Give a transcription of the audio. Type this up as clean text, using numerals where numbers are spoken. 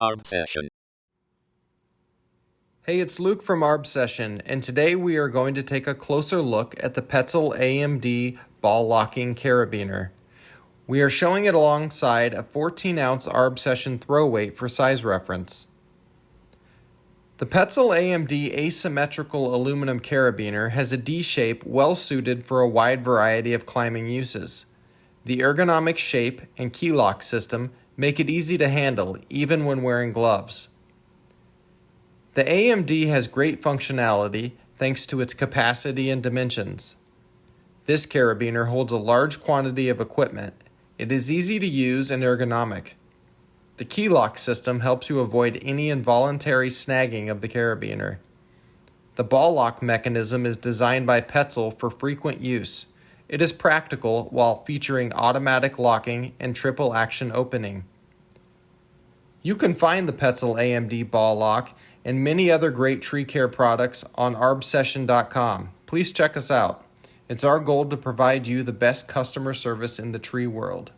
Arbsession. Hey, it's Luke from Arbsession, and today we are going to take a closer look at the Petzl AMD ball locking carabiner. We are showing it alongside a 14-ounce Arbsession throw weight for size reference. The Petzl AMD asymmetrical aluminum carabiner has a D shape well suited for a wide variety of climbing uses. The ergonomic shape and key lock system make it easy to handle even when wearing gloves. The AMD has great functionality thanks to its capacity and dimensions. This carabiner holds a large quantity of equipment. It is easy to use and ergonomic. The key lock system helps you avoid any involuntary snagging of the carabiner. The ball lock mechanism is designed by Petzl for frequent use. It is practical while featuring automatic locking and triple action opening. You can find the Petzl AMD ball lock and many other great tree care products on arbsession.com. Please check us out. It's our goal to provide you the best customer service in the tree world.